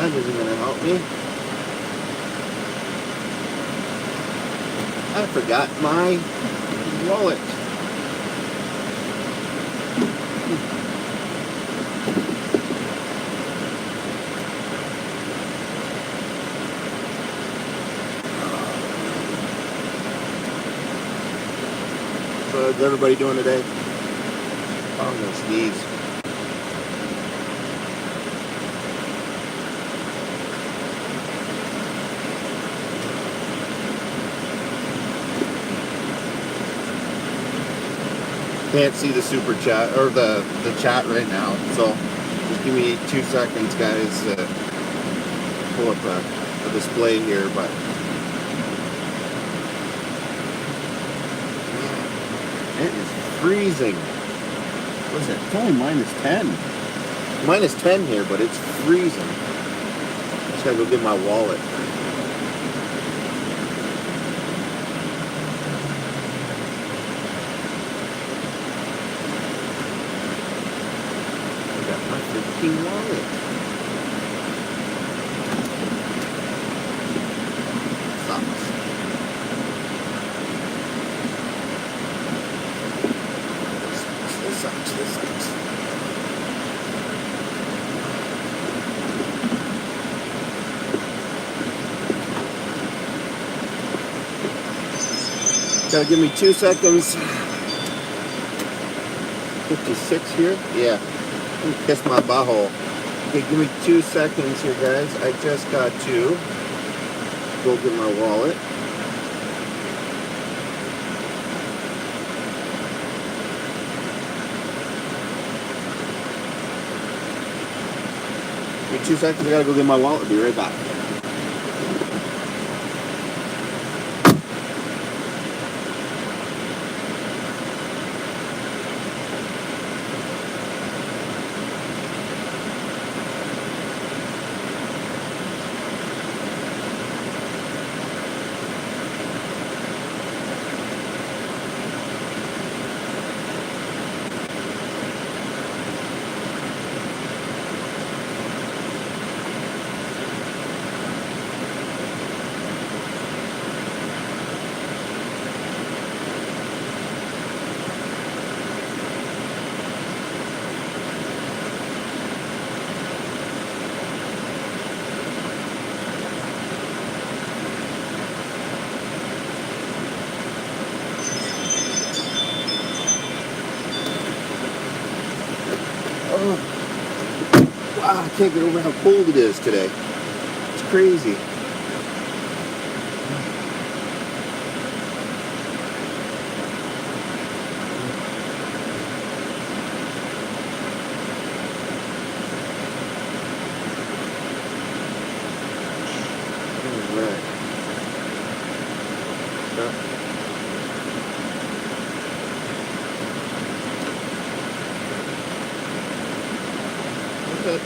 That isn't going to help me. I forgot my wallet. So how's everybody doing today? Oh, I'm going to sneeze. Can't see the super chat or the chat right now, so just give me 2 seconds, guys, to pull up a display here. But it is freezing. What is it? It's only -10. -10 here, but it's freezing. Just gotta go get my wallet. Wallet. Sucks. This sucks. Gotta give me 2 seconds. 56 here? Yeah. Kiss my butthole. Okay, give me 2 seconds here, guys. I just got to go get my wallet. Give me 2 seconds. I gotta go get my wallet. Be right back. Wow, I can't get over how cold it is today. It's crazy.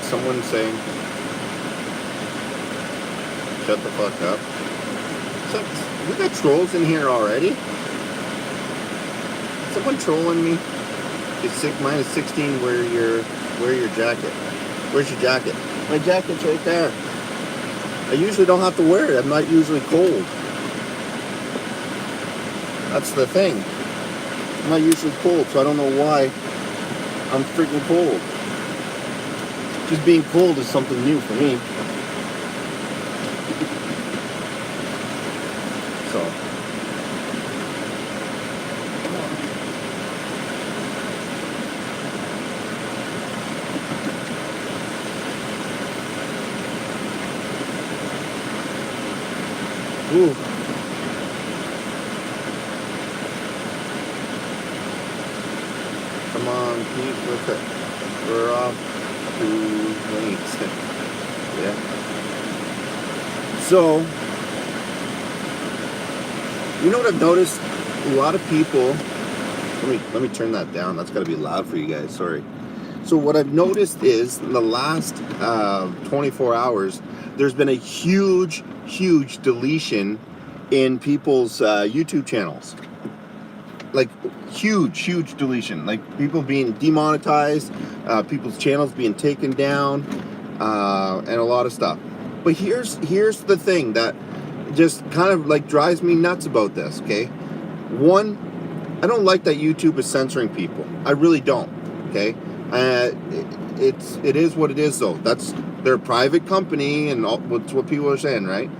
Someone saying, shut the fuck up. So, we got trolls in here already? Someone trolling me? It's -16, wear your jacket. Where's your jacket? My jacket's right there. I usually don't have to wear it. I'm not usually cold. That's the thing. I'm not usually cold, so I don't know why I'm freaking cold. Just being cold is something new for me. So. Ooh. Come on, Pete, with it. We're off. Yeah. So, you know what I've noticed? A lot of people. Let me turn that down. That's got to be loud for you guys. Sorry. So what I've noticed is in the last 24 hours, there's been a huge deletion in people's YouTube channels. Like huge deletion. Like people being demonetized, people's channels being taken down. and a lot of stuff. But here's the thing that just kind of like drives me nuts about this. Okay, one, I don't like that YouTube is censoring people. I really don't. Okay, it is what it is though. That's their private company, and what's what people are saying, right?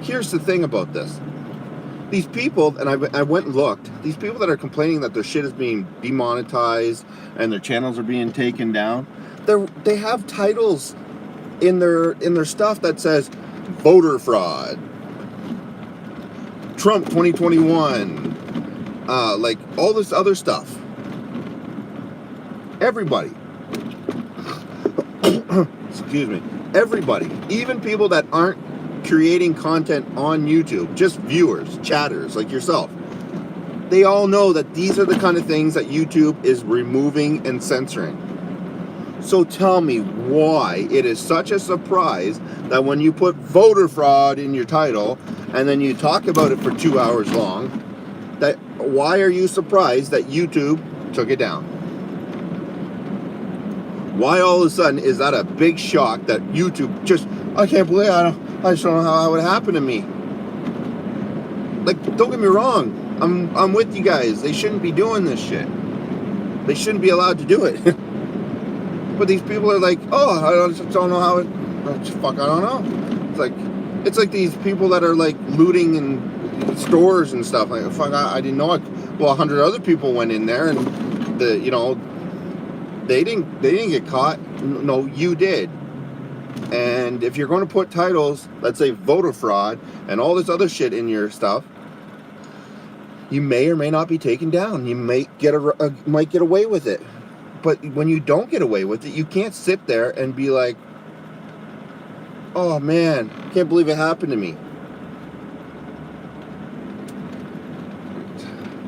Here's the thing about this. These people, and I went and looked, these people that are complaining that their shit is being demonetized and their channels are being taken down, they have titles in their stuff that says voter fraud, Trump 2021, like all this other stuff. Everybody, excuse me, everybody, even people that aren't creating content on YouTube, just viewers, chatters like yourself, they all know that these are the kind of things that YouTube is removing and censoring. So tell me why it is such a surprise that when you put voter fraud in your title and then you talk about it for 2 hours long, that why are you surprised that YouTube took it down? Why all of a sudden is that a big shock that YouTube just, I can't believe I just don't know how that would happen to me. Like, don't get me wrong, I'm with you guys. They shouldn't be doing this shit. They shouldn't be allowed to do it. But these people are like, oh, I just don't know how it. Fuck, I don't know. It's like these people that are like looting in stores and stuff. Like, fuck, I didn't know it. Well, 100 other people went in there, and they didn't get caught. No, you did. And if you're going to put titles, let's say voter fraud and all this other shit in your stuff, you may or may not be taken down. You might get away with it. But when you don't get away with it, you can't sit there and be like, oh man, can't believe it happened to me.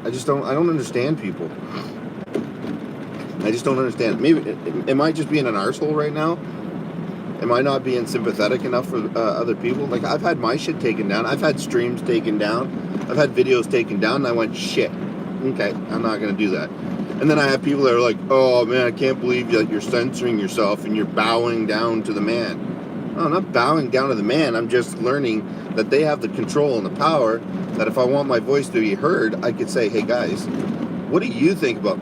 I don't understand people. I just don't understand. Maybe, am I just being an arsehole right now? Am I not being sympathetic enough for other people? Like, I've had my shit taken down. I've had streams taken down. I've had videos taken down, and I went, shit, okay, I'm not going to do that. And then I have people that are like, oh man, I can't believe that you're censoring yourself and you're bowing down to the man. No, I'm not bowing down to the man. I'm just learning that they have the control and the power that if I want my voice to be heard, I could say, hey guys, what do you think about?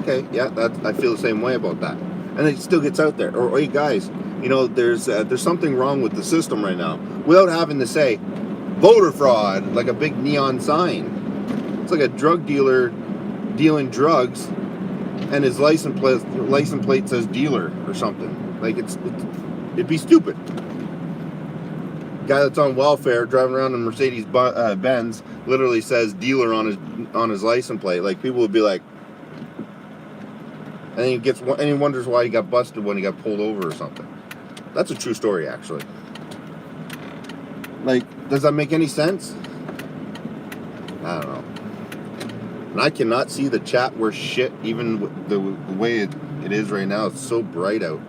Okay, yeah, I feel the same way about that. And it still gets out there. Or hey guys, there's something wrong with the system right now, without having to say voter fraud like a big neon sign. It's like a drug dealer dealing drugs and his license plate says dealer or something. Like it'd be stupid. Guy that's on welfare driving around in Mercedes Benz literally says dealer on his license plate. Like, people would be like, and then he wonders why he got busted when he got pulled over or something. That's a true story, actually. Like, does that make any sense? I don't know. And I cannot see the chat worth shit, even with the way it is right now. It's so bright out.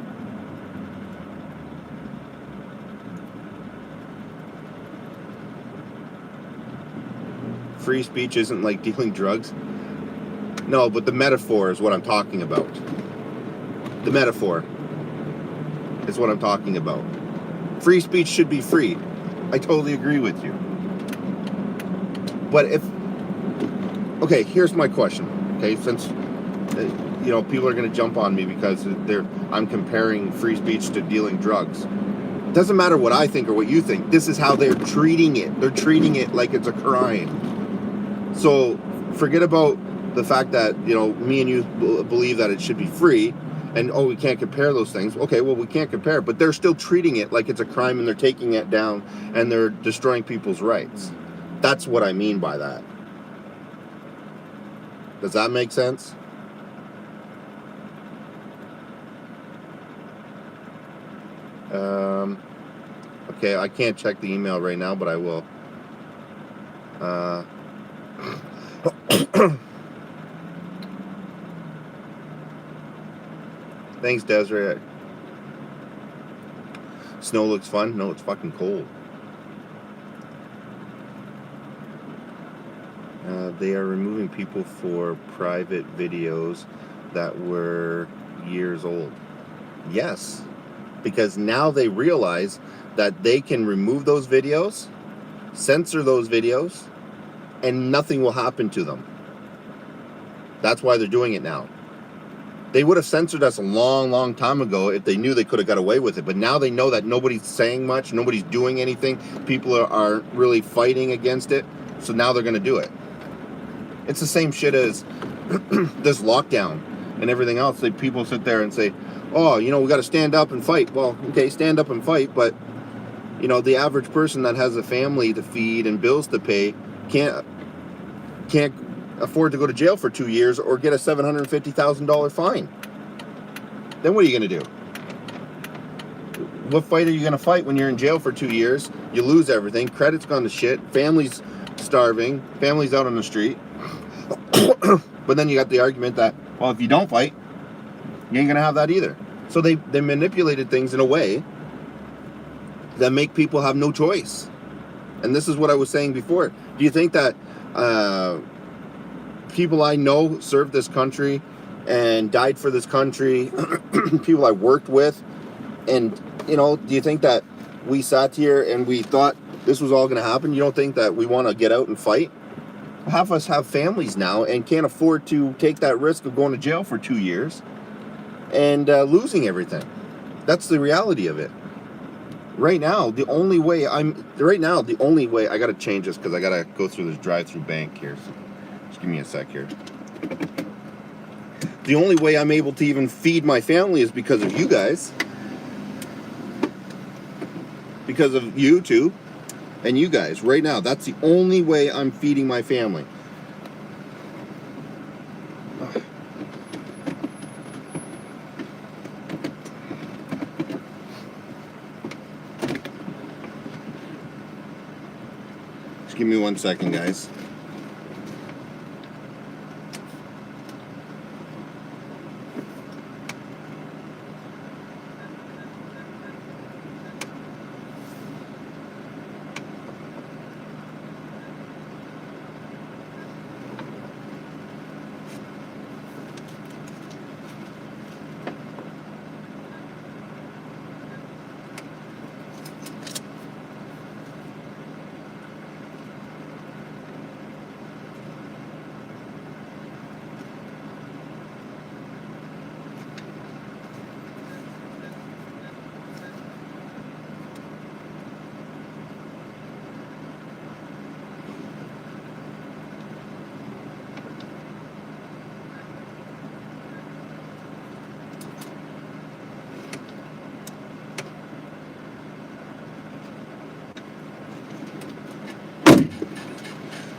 Free speech isn't like dealing drugs. No, but the metaphor is what I'm talking about. The metaphor is what I'm talking about. Free speech should be free. I totally agree with you. But okay, here's my question. Okay, since people are going to jump on me because I'm comparing free speech to dealing drugs. It doesn't matter what I think or what you think. This is how they're treating it. They're treating it like it's a crime. So forget about the fact that me and you believe that it should be free, and we can't compare those things. Okay, well, we can't compare, but they're still treating it like it's a crime, and they're taking it down, and they're destroying people's rights. That's what I mean by that. Does that make sense? Okay, I can't check the email right now, but I will. Thanks, Desiree. Snow looks fun. No, it's fucking cold. They are removing people for private videos that were years old. Yes. because now they realize that they can remove those videos, censor those videos, and nothing will happen to them. That's why they're doing it now. They would have censored us a long time ago if they knew they could have got away with it. But now they know that nobody's saying much, nobody's doing anything. People are really fighting against it. So now they're going to do it. It's the same shit as this lockdown and everything else. People sit there and say, oh, we got to stand up and fight. Well, okay, stand up and fight. But, the average person that has a family to feed and bills to pay can't afford to go to jail for 2 years or get a $750,000 fine. Then what are you going to do? What fight are you going to fight when you're in jail for 2 years? You lose everything. Credit's gone to shit. Family's starving. Family's out on the street. But then you got the argument that, well, if you don't fight, you ain't going to have that either. So they manipulated things in a way that make people have no choice. And this is what I was saying before. Do you think that people I know served this country and died for this country, people I worked with, and, do you think that we sat here and we thought this was all going to happen? You don't think that we want to get out and fight? Half of us have families now and can't afford to take that risk of going to jail for 2 years and losing everything. That's the reality of it. Right now, the only way I got to change this because I got to go through this drive-through bank here. So just give me a sec here. The only way I'm able to even feed my family is because of you guys. Because of YouTube and you guys. Right now, that's the only way I'm feeding my family. Just give me 1 second, guys.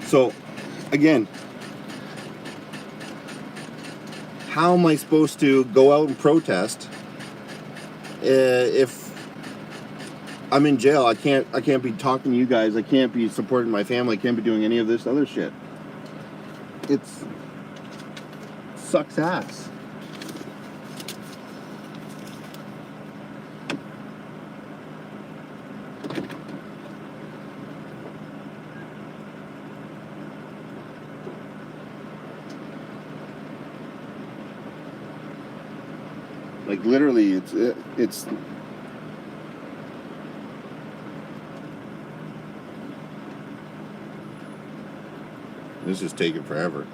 So, again, how am I supposed to go out and protest if I'm in jail? I can't be talking to you guys. I can't be supporting my family. I can't be doing any of this other shit. It sucks ass. Like literally, it's this is taking forever.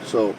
So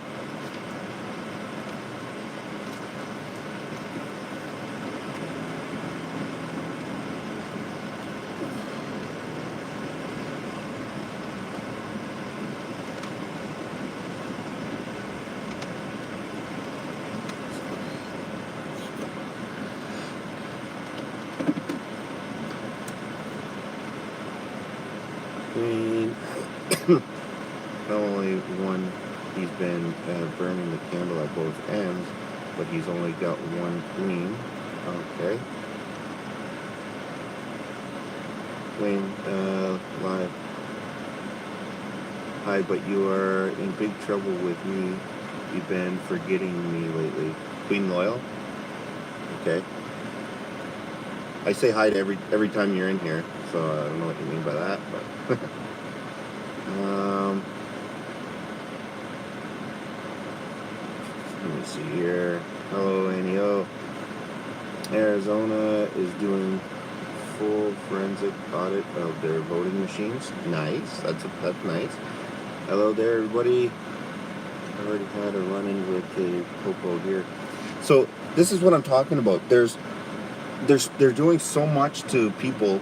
not only one, he's been burning the candle at both ends, but he's only got one queen. Okay. Queen, live. Hi, but you are in big trouble with me. You've been forgetting me lately. Queen Loyal? Okay. I say hi to every time you're in here, so I don't know what you mean by that, but let me see here. Hello, Anio. Arizona is doing full forensic audit of their voting machines. Nice. That's nice. Hello there, everybody. I already had a run-in with a popo here. So this is what I'm talking about. They're doing so much to people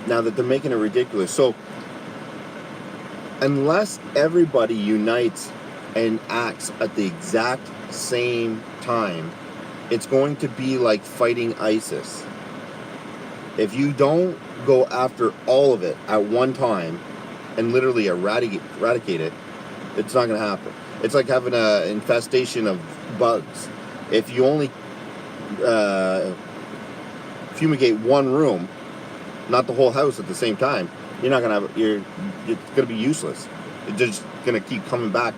now that they're making it ridiculous. So unless everybody unites and acts at the exact same time, it's going to be like fighting ISIS. If you don't go after all of it at one time and literally eradicate it, it's not going to happen. It's like having an infestation of bugs. If you only fumigate one room, not the whole house at the same time, you're not gonna have. It's gonna be useless. It's just gonna keep coming back.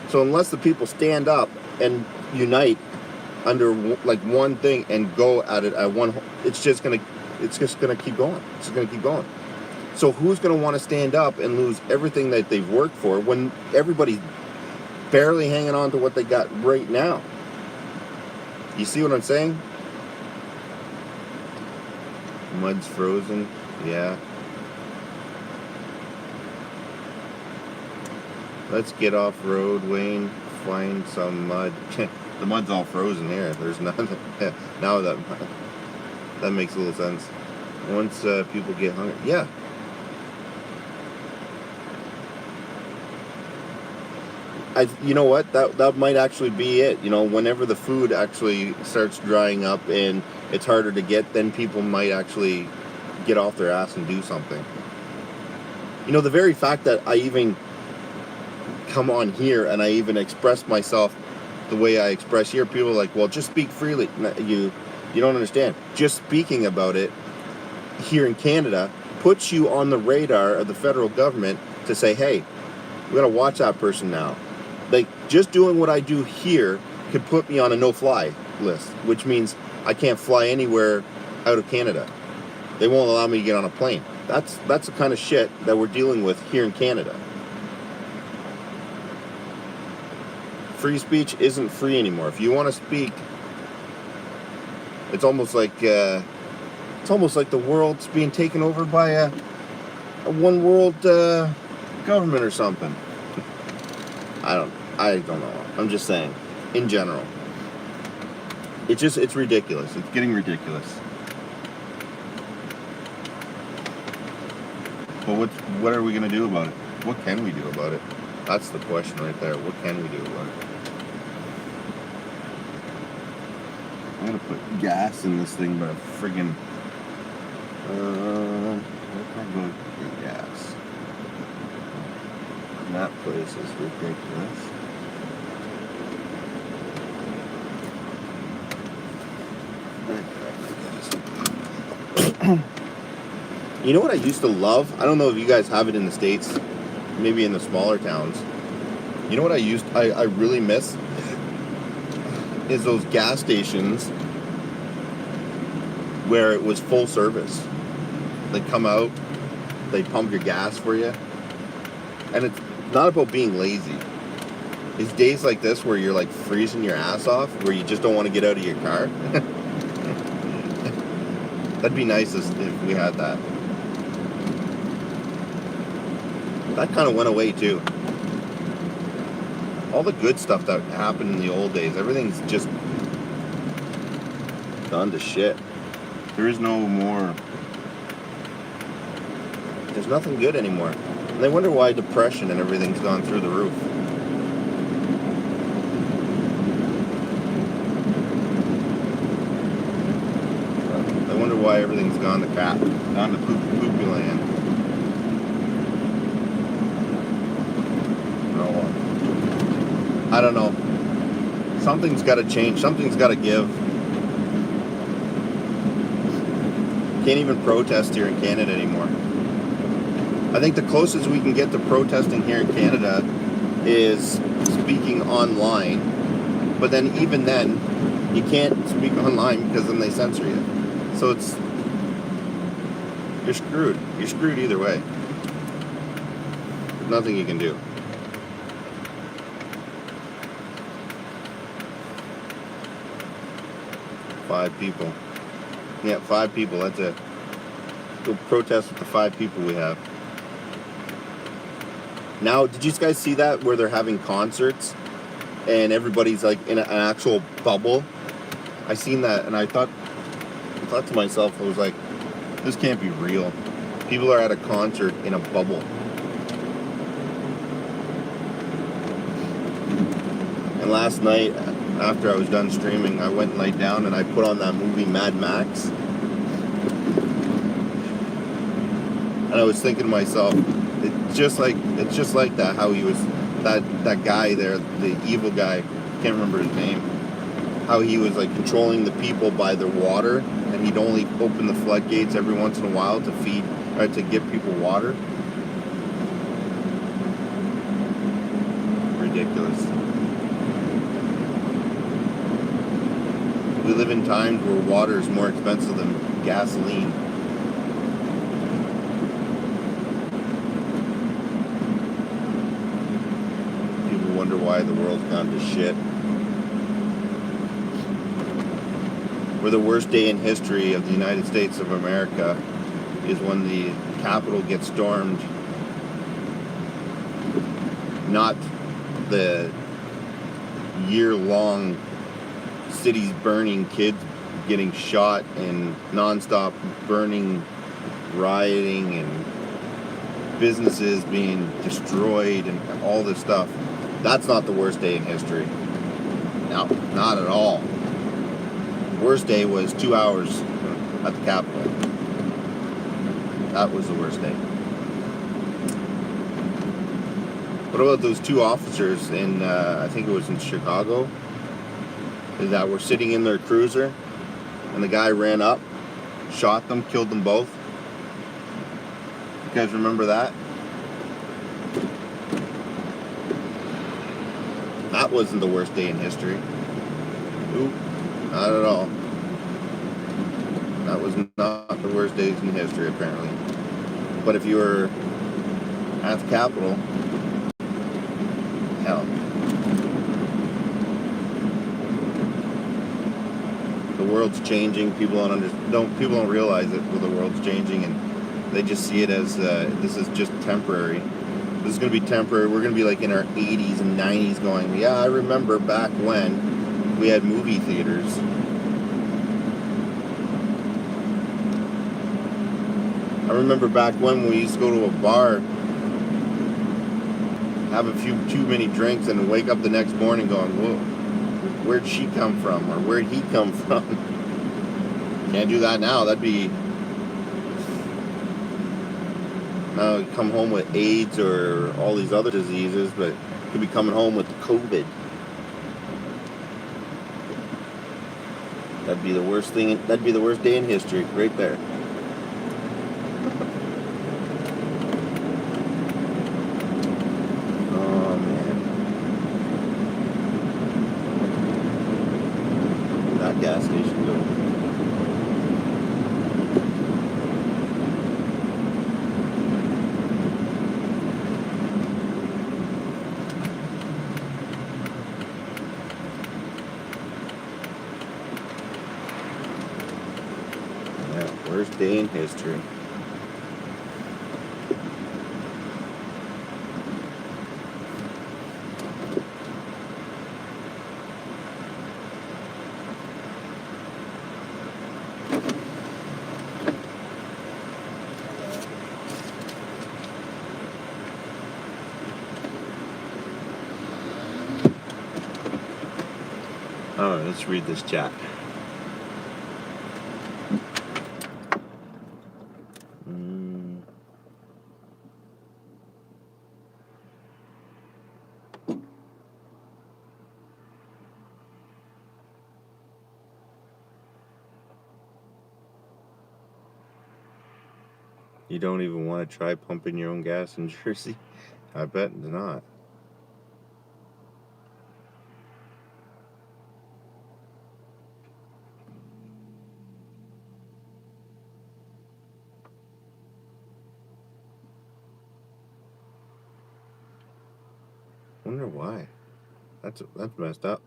So unless the people stand up and unite under like one thing and go at it at one, it's just gonna keep going. It's just gonna keep going. So who's gonna want to stand up and lose everything that they've worked for when everybody's barely hanging on to what they got right now? You see what I'm saying? Mud's frozen. Yeah. Let's get off road, Wayne. Find some mud. The mud's all frozen here. There's nothing. Now that makes a little sense. Once people get hungry. Yeah. You know what? That might actually be it. You know, whenever the food actually starts drying up and it's harder to get, then people might actually get off their ass and do something. You know, the very fact that I even come on here and I even express myself the way I express here, people are like, well, just speak freely. You don't understand. Just speaking about it here in Canada puts you on the radar of the federal government to say, hey, we gotta watch that person now. Like, just doing what I do here could put me on a no-fly list, which means I can't fly anywhere out of Canada. They won't allow me to get on a plane. That's the kind of shit that we're dealing with here in Canada. Free speech isn't free anymore. If you want to speak, it's almost like the world's being taken over by a one world government or something. I don't know. I'm just saying, in general. It's ridiculous. It's getting ridiculous. But what are we going to do about it? What can we do about it? That's the question right there. What can we do about it? I'm going to put gas in this thing, but friggin' where can I go get gas? That place is ridiculous. You know what I used to love? I don't know if you guys have it in the States, maybe in the smaller towns. You know what I really miss? Is those gas stations where it was full service. They come out, they pump your gas for you. And it's not about being lazy. It's days like this where you're like freezing your ass off, where you just don't want to get out of your car. That'd be nice if we had that. That kind of went away too. All the good stuff that happened in the old days, everything's just done to shit. There is no more. There's nothing good anymore. And they wonder why depression and everything's gone through the roof. They wonder why everything's gone to crap, gone to poopy land. I don't know. Something's got to change. Something's got to give. Can't even protest here in Canada anymore. I think the closest we can get to protesting here in Canada is speaking online. But then even then, you can't speak online because then they censor you. So it's you're screwed. You're screwed either way. There's nothing you can do. Five people. Yeah, 5 people. That's it. Go protest with the 5 people we have. Now, did you guys see that where they're having concerts and everybody's like in an actual bubble? I seen that and I thought to myself, I was like, this can't be real. People are at a concert in a bubble. And last night, after I was done streaming, I went and laid down and I put on that movie Mad Max. And I was thinking to myself, it's just like that, how he was, that guy there, the evil guy, can't remember his name, how he was like controlling the people by their water, and he'd only open the floodgates every once in a while to feed, or to give people water. Ridiculous. We live in times where water is more expensive than gasoline. People wonder why the world's gone to shit. We're the worst day in history of the United States of America is when the Capitol gets stormed. Not the year-long cities burning, kids getting shot, and non-stop burning, rioting, and businesses being destroyed, and all this stuff. That's not the worst day in history. No, not at all. The worst day was 2 hours at the Capitol. That was the worst day. What about those 2 officers in, I think it was in Chicago, that were sitting in their cruiser, and the guy ran up, shot them, killed them both? You guys remember that? That wasn't the worst day in history. Nope, not at all. That was not the worst days in history, apparently. But if you were at the Capitol, hell. The world's changing. People don't realize it. The world's changing, and they just see it as this is just temporary. This is going to be temporary. We're going to be like in our 80s and 90s going, yeah, I remember back when we had movie theaters. I remember back when we used to go to a bar, have a few too many drinks, and wake up the next morning going, whoa, where'd she come from? Or where'd he come from? Can't do that now. That'd be... Now come home with AIDS or all these other diseases, but could be coming home with COVID. That'd be the worst thing. That'd be the worst day in history, right there. Oh man, that gas station go. Worst day in history. All right, let's read this chat. You don't even want to try pumping your own gas in Jersey? I bet not. wonder why. That's messed up.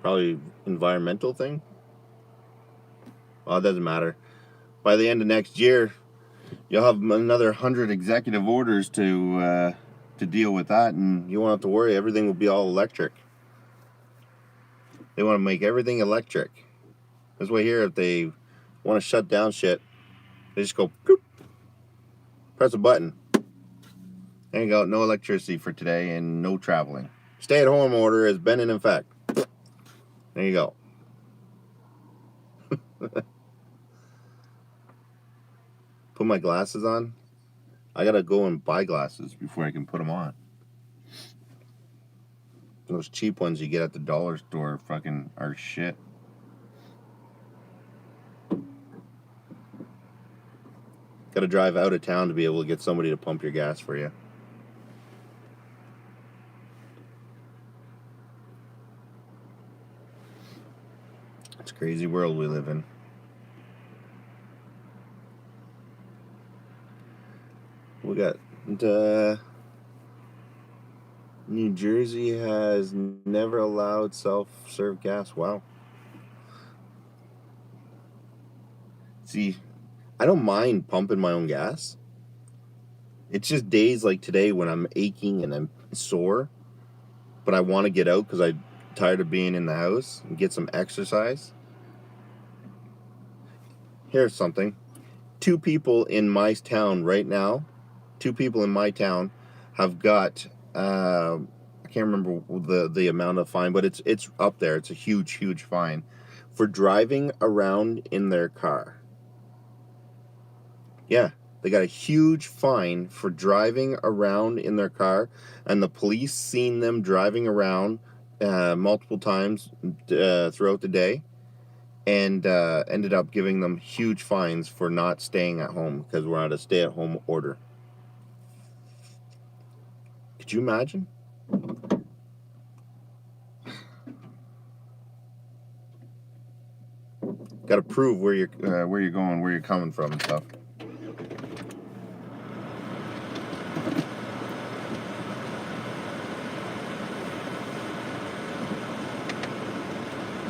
Probably environmental thing. Well, it doesn't matter. By the end of next year, you'll have another 100 executive orders to deal with that, and you won't have to worry. Everything will be all electric. They want to make everything electric. This way here, if they want to shut down shit, they just go, boop, press a button. There you go. No electricity for today and no traveling. Stay-at-home order has been in effect. There you go. Put my glasses on. I gotta go and buy glasses before I can put them on. Those cheap ones you get at the dollar store fucking are shit. Gotta drive out of town to be able to get somebody to pump your gas for you. It's a crazy world we live in. We got New Jersey has never allowed self-serve gas. Wow. See, I don't mind pumping my own gas. It's just days like today when I'm aching and I'm sore, but I want to get out because I'm tired of being in the house and get some exercise. Here's something. 2 people in my town right now, 2 people in my town have got, I can't remember the amount of fine, but it's up there. It's a huge fine for driving around in their car. Yeah, they got a huge fine for driving around in their car, and the police seen them driving around multiple times throughout the day, and ended up giving them huge fines for not staying at home because we're on a stay-at-home order. Could you imagine? Got to prove where you're going, where you're coming from, and stuff.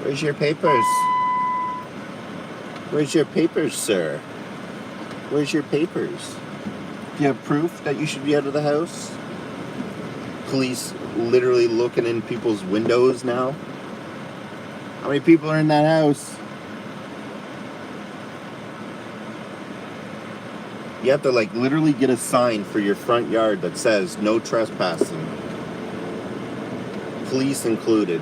Where's your papers? Where's your papers, sir? Where's your papers? Do you have proof that you should be out of the house? Police literally looking in people's windows now. How many people are in that house? You have to like literally get a sign for your front yard that says no trespassing. Police included.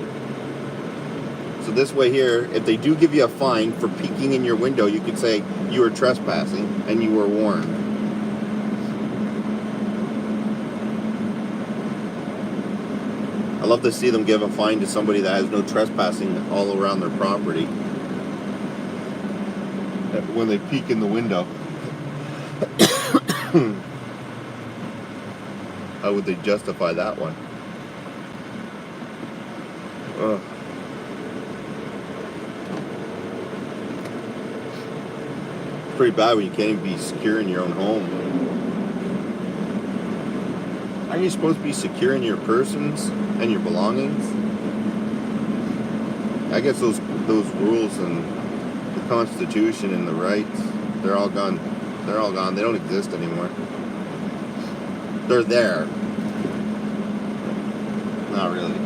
So this way here, if they do give you a fine for peeking in your window, you could say you were trespassing and you were warned. I love to see them give a fine to somebody that has no trespassing all around their property when they peek in the window. How would they justify that one? Ugh. Pretty bad when you can't even be secure in your own home. Aren't you supposed to be secure in your persons and your belongings? I guess those rules and the Constitution and the rights, they're all gone. They're all gone. They don't exist anymore. They're there. Not really.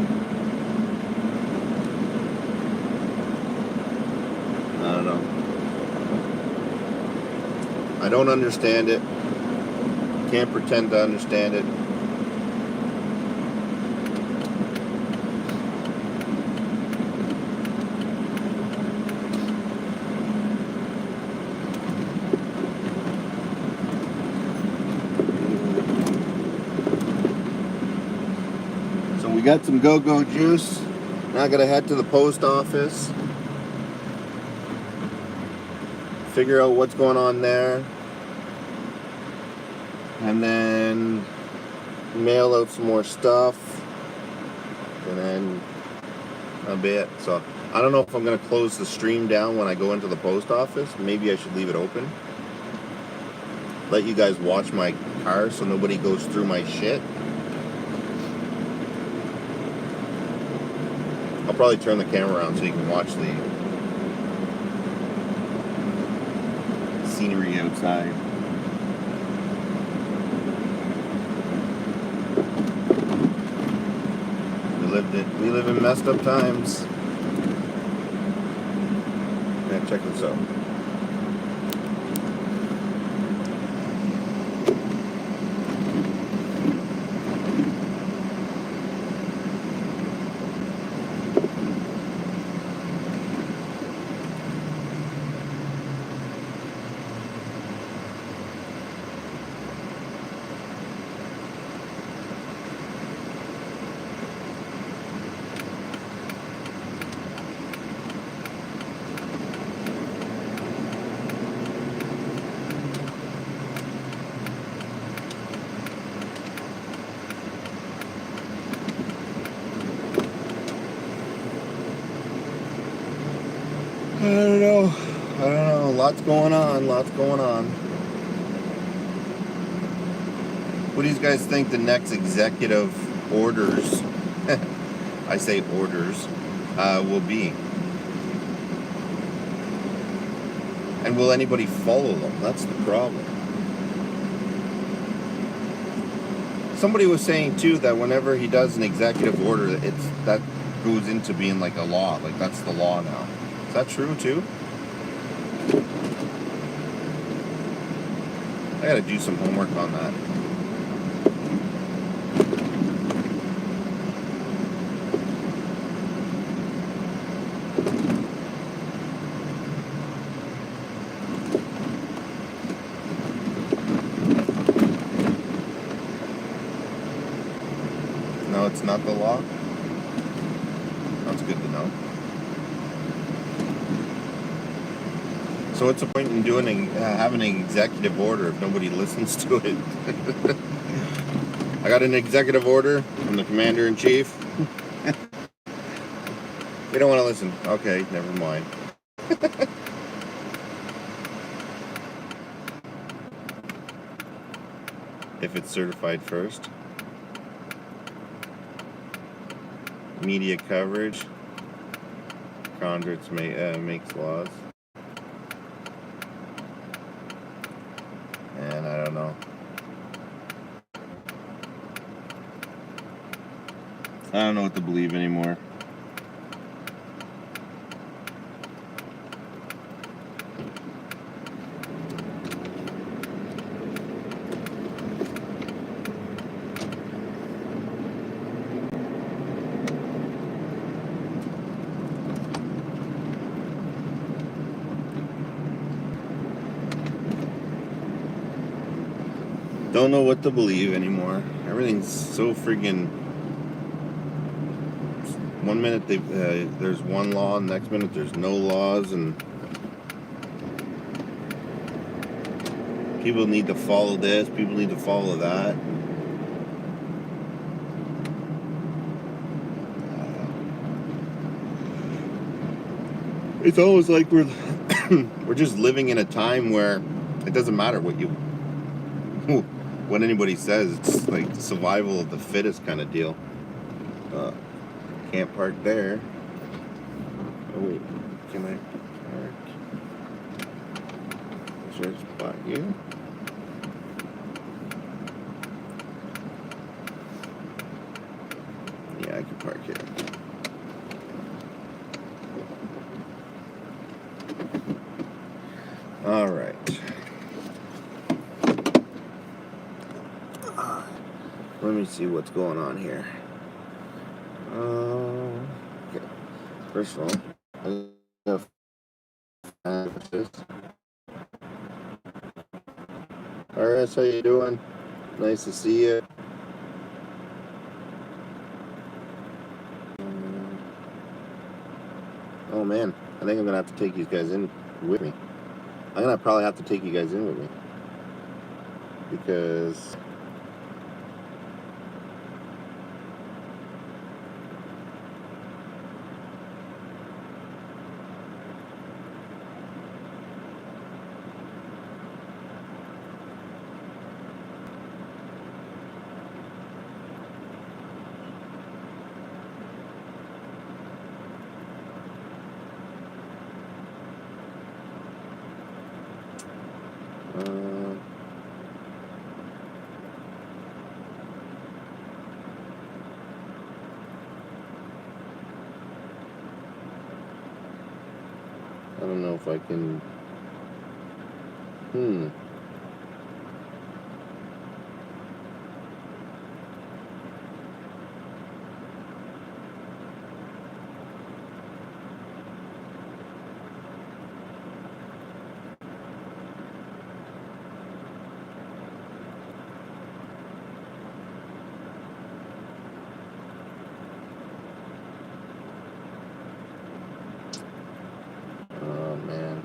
I don't know. I don't understand it. Can't pretend to understand it. So we got some go-go juice. Now I gotta head to the post office. Figure out what's going on there, and then mail out some more stuff, and then that'll be it. So I don't know if I'm going to close the stream down when I go into the post office. Maybe I should leave it open. Let you guys watch my car so nobody goes through my shit. I'll probably turn the camera around so you can watch the scenery outside. We live in messed up times. Yeah, check this out. I don't know. Lots going on. What do you guys think the next executive orders, I say orders, will be? And will anybody follow them? That's the problem. Somebody was saying too that whenever he does an executive order, that goes into being like a law. Like that's the law now. Is that true too? I gotta do some homework on that. No, it's not the law? That's good to know. So what's the point in having an executive order if nobody listens to it? I got an executive order from the commander-in-chief. We don't want to listen. Okay, never mind. If it's certified first. Media coverage. Congress makes laws. And I don't know. I don't know what to believe anymore. Don't know what to believe anymore. Everything's so friggin'. 1 minute there's one law, and next minute there's no laws, and people need to follow this, people need to follow that. It's almost like we're just living in a time where it doesn't matter what anybody says. It's like the survival of the fittest kind of deal. Can't park there. Oh wait, can I park? Is there a spot here? Yeah, I can park here. All right. Let me see what's going on here. Okay. First of all, RS, how you doing? Nice to see you. Oh man, I think I'm gonna have to take you guys in with me. I'm gonna probably have to take you guys in with me because I don't know if I can. Oh man.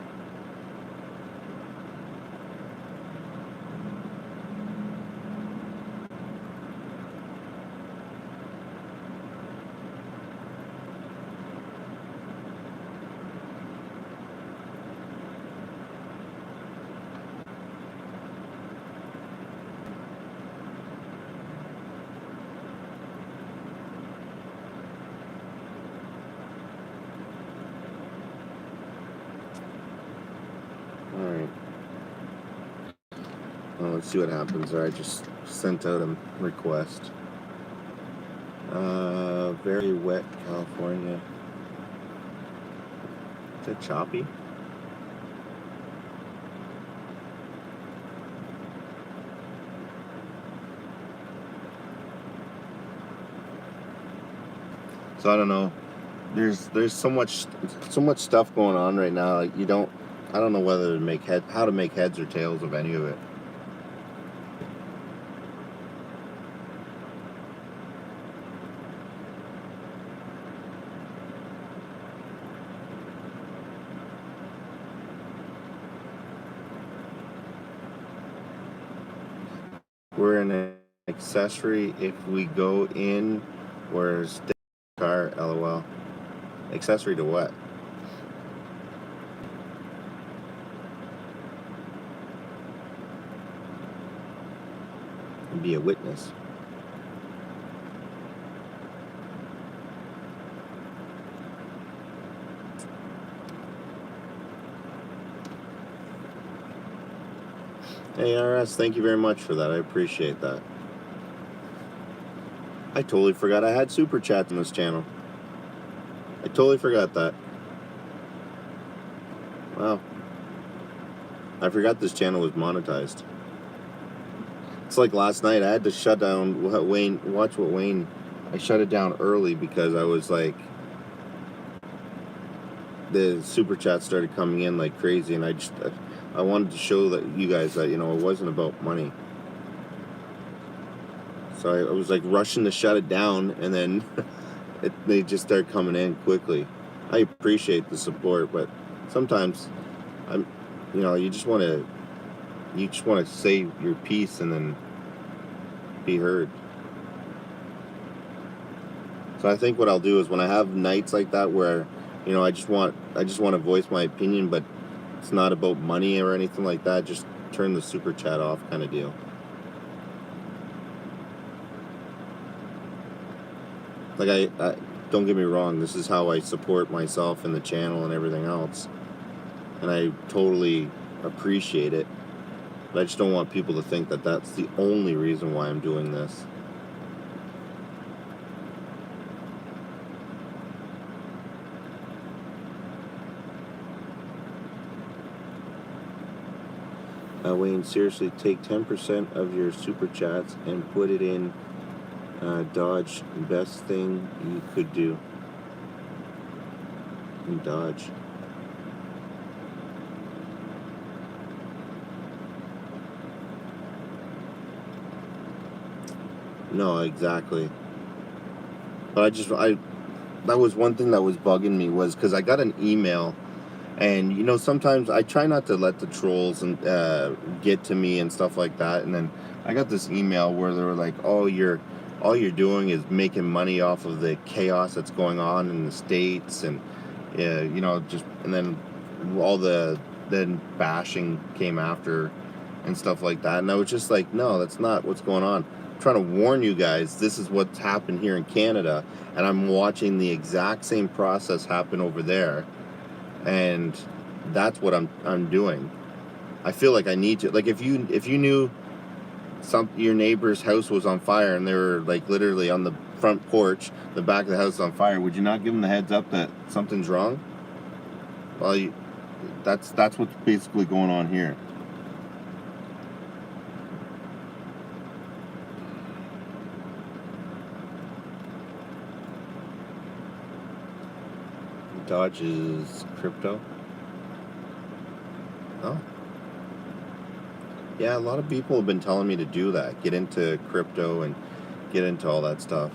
Alright. Well, let's see what happens. I just sent out a request. Very wet California. Is it choppy? So I don't know. There's so much stuff going on right now. Like I don't know whether to make how to make heads or tails of any of it. We're an accessory if we go in. Where's the car? LOL. Accessory to what? Be a witness. Hey RS, thank you very much for that. I appreciate that. I totally forgot I had super chats on this channel. I totally forgot that. Wow. I forgot this channel was monetized. It's like last night I had to shut down watch what Wayne. I shut it down early because I was like, the super chats started coming in like crazy, and I wanted to show that you guys that it wasn't about money. So I was like rushing to shut it down, and then they just started coming in quickly. I appreciate the support, but sometimes you just want to say your piece and then be heard. So I think what I'll do is when I have nights like that where I just want to voice my opinion, but it's not about money or anything like that, just turn the super chat off kind of deal. Like I don't get me wrong, this is how I support myself and the channel and everything else, and I totally appreciate it, but I just don't want people to think that that's the only reason why I'm doing this. Wayne, seriously, take 10% of your super chats and put it in Dodge. Best thing you could do in Dodge. No, exactly. But that was one thing that was bugging me, was because I got an email, and sometimes I try not to let the trolls and get to me and stuff like that, and then I got this email where they were like, "Oh, all you're doing is making money off of the chaos that's going on in the States," and and then then bashing came after and stuff like that, and I was just like, no, that's not what's going on. I'm trying to warn you guys, this is what's happened here in Canada, and I'm watching the exact same process happen over there, and that's what I'm doing. I feel like I need to, like, if you knew your neighbor's house was on fire and they were like literally on the front porch, the back of the house is on fire, would you not give them the heads up that something's wrong? Well, That's what's basically going on here. Dodge is crypto. Oh. Yeah, a lot of people have been telling me to do that. Get into crypto and get into all that stuff.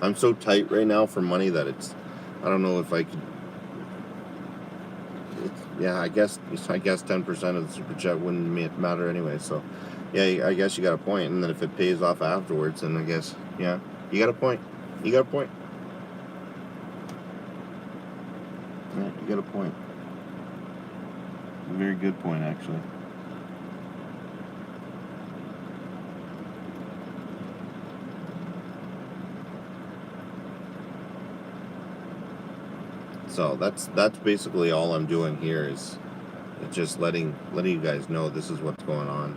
I'm so tight right now for money that I don't know if I could. Yeah, I guess 10% of the super chat wouldn't matter anyway. So, yeah, I guess you got a point. And then if it pays off afterwards, then I guess, yeah, you got a point. You got a point. Yeah, you got a point. A very good point, actually. So that's basically all I'm doing here is just letting you guys know this is what's going on.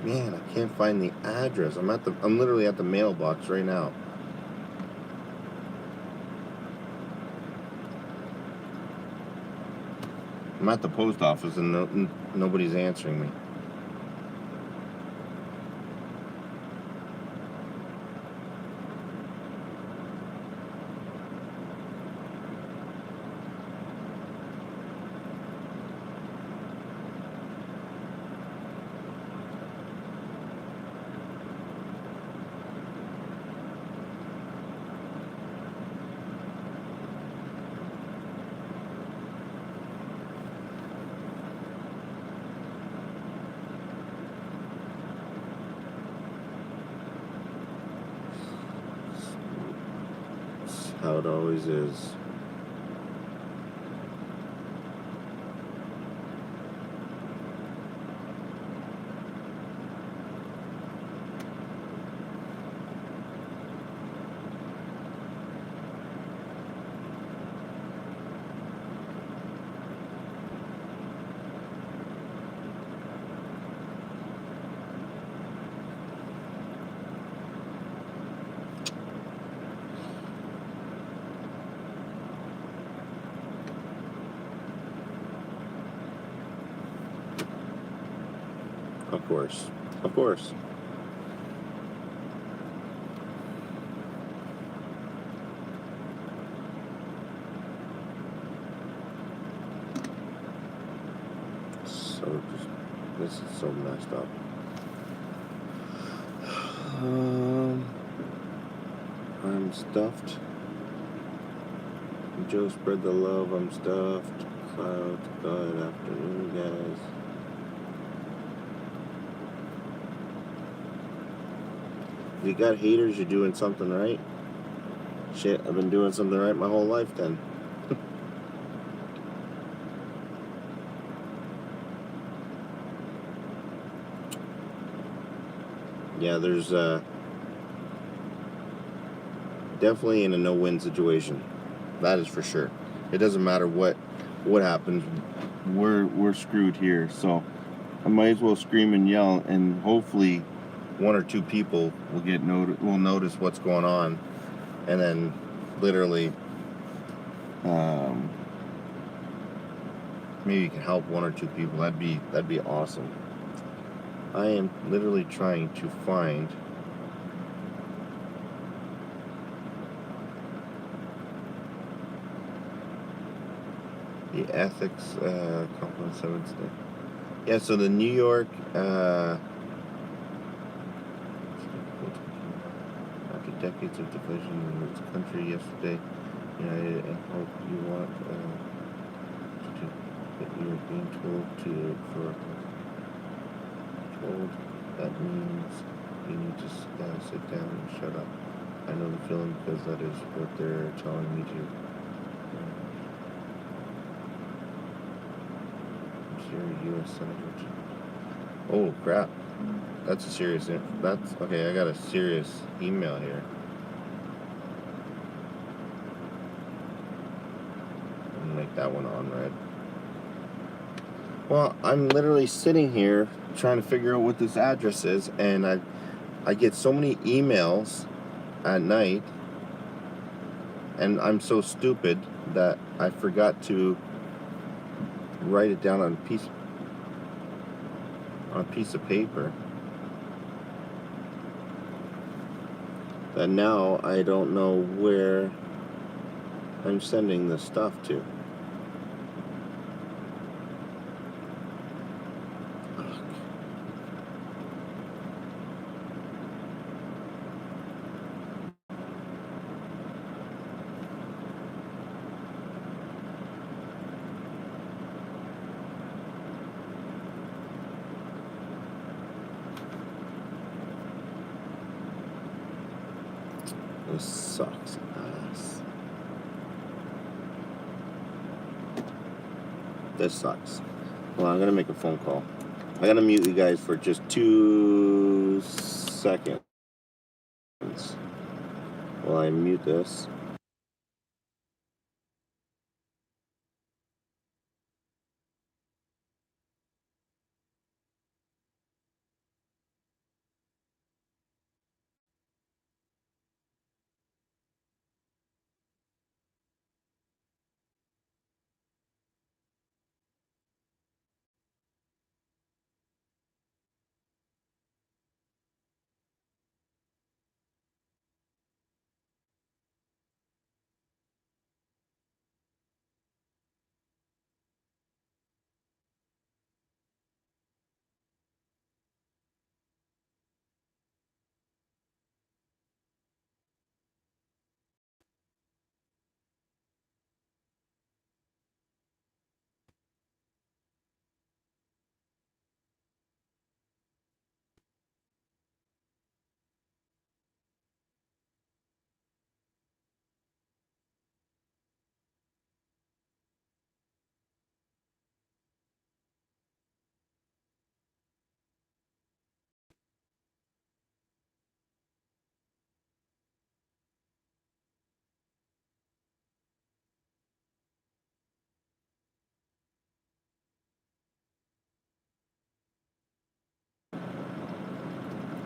Man, I can't find the address. I'm literally at the mailbox right now. I'm at the post office and nobody's answering me. That's how it always is. Of course. Of course. This is so messed up. I'm stuffed. Joe spread the love. I'm stuffed. Clouds. Good afternoon, guys. If you got haters, you're doing something right. Shit, I've been doing something right my whole life then. Yeah, there's definitely in a no-win situation. That is for sure. It doesn't matter what happens. We're screwed here. So I might as well scream and yell, and hopefully one or two people will notice what's going on, and then literally maybe you can help one or two people. That'd be awesome. I am literally trying to find the ethics COMPTON 7 step. Yeah, so the New York, after decades of division in its country yesterday, United, I hope you want that you are being told that means you need to sit down and shut up. I know the feeling because that is what they're telling me to. U.S. Senator. Oh crap! That's a serious. That's okay. I got a serious email here. I'm gonna make that one on red. Well, I'm literally sitting here trying to figure out what this address is, and I get so many emails at night, and I'm so stupid that I forgot to write it down on a piece of paper. That now I don't know where I'm sending the stuff to. This sucks ass. This sucks. Well, I'm gonna make a phone call. I gotta mute you guys for just 2 seconds while I mute this.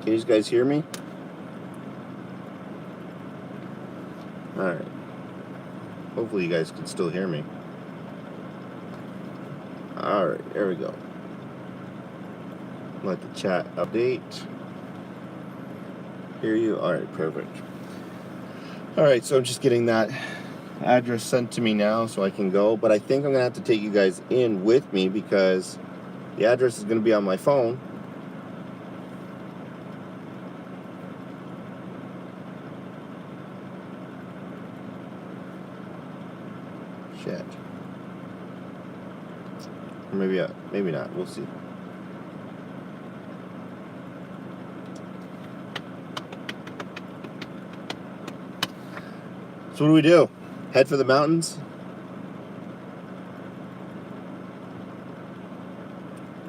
Can you guys hear me? Alright. Hopefully you guys can still hear me. Alright, there we go. Let the chat update. Hear you? Alright, perfect. Alright, so I'm just getting that address sent to me now so I can go. But I think I'm going to have to take you guys in with me because the address is going to be on my phone. Shit. Or maybe not. We'll see. So what do we do? Head for the mountains?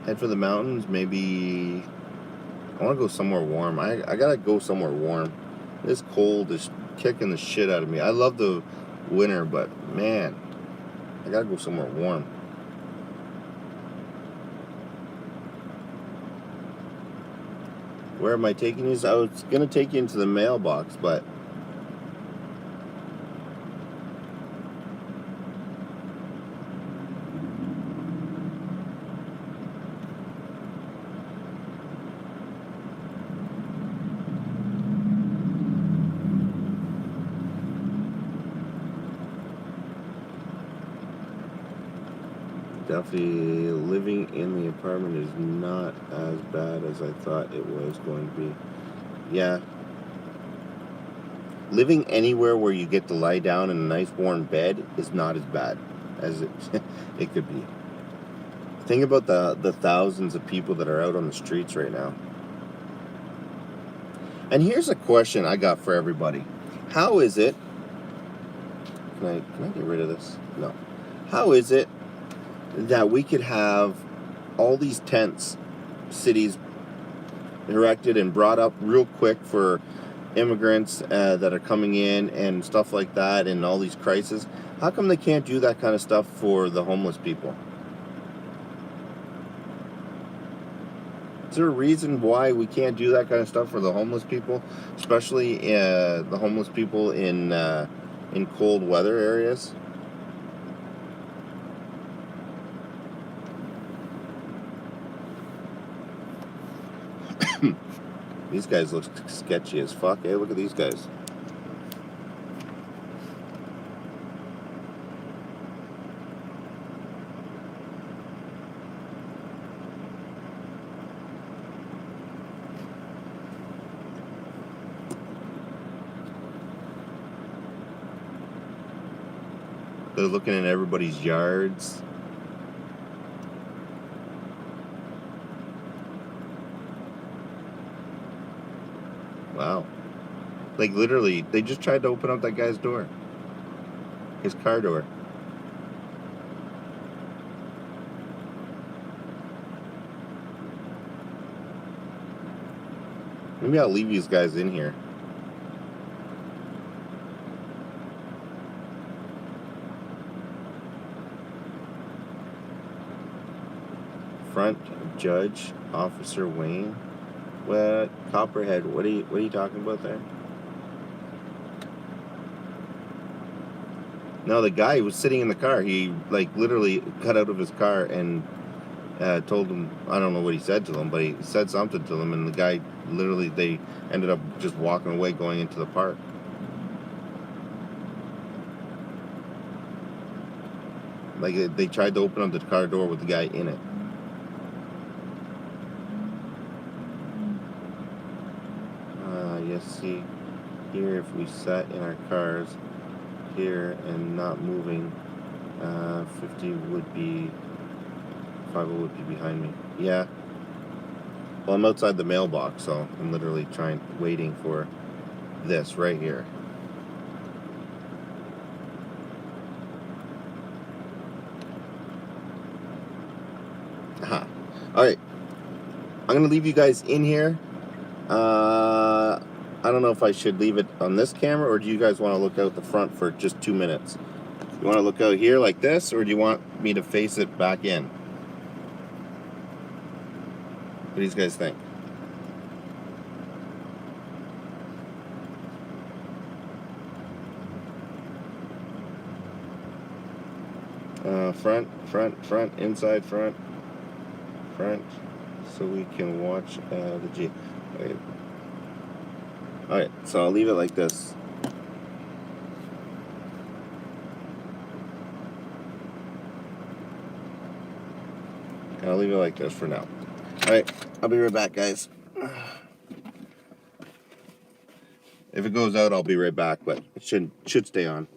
Head for the mountains? Maybe I want to go somewhere warm. I gotta go somewhere warm. This cold is kicking the shit out of me. I love the winter, but man, I gotta go somewhere warm. Where am I taking you? I was gonna take you into the mailbox, but definitely living in the apartment is not as bad as I thought it was going to be. Yeah. Living anywhere where you get to lie down in a nice warm bed is not as bad as it could be. Think about the thousands of people that are out on the streets right now. And here's a question I got for everybody. How is it... Can I get rid of this? No. How is it that we could have all these tents, cities erected and brought up real quick for immigrants that are coming in and stuff like that, and all these crises? How come they can't do that kind of stuff for the homeless people? Is there a reason why we can't do that kind of stuff for the homeless people, especially the homeless people in cold weather areas? These guys look sketchy as fuck. Hey, look at these guys. They're looking in everybody's yards. Wow. Like, literally, they just tried to open up that guy's door. His car door. Maybe I'll leave these guys in here. Front Judge Officer Wayne. What? Copperhead. What are you talking about there? No, the guy was sitting in the car. He like literally got out of his car and told him, I don't know what he said to them, but he said something to them, and the guy literally, they ended up just walking away, going into the park. Like, they tried to open up the car door with the guy in it. Yes, see here, if we sat in our cars here and not moving, 50 would be, 50 would be behind me. Yeah. Well, I'm outside the mailbox, so I'm literally waiting for this right here. Aha. Alright. I'm going to leave you guys in here. I don't know if I should leave it on this camera, or do you guys want to look out the front for just 2 minutes? You want to look out here like this, or do you want me to face it back in? What do you guys think? Front, inside, front, so we can watch the G. Okay. Alright, so I'll leave it like this. I'll leave it like this for now. Alright, I'll be right back, guys. If it goes out, I'll be right back, but it should stay on.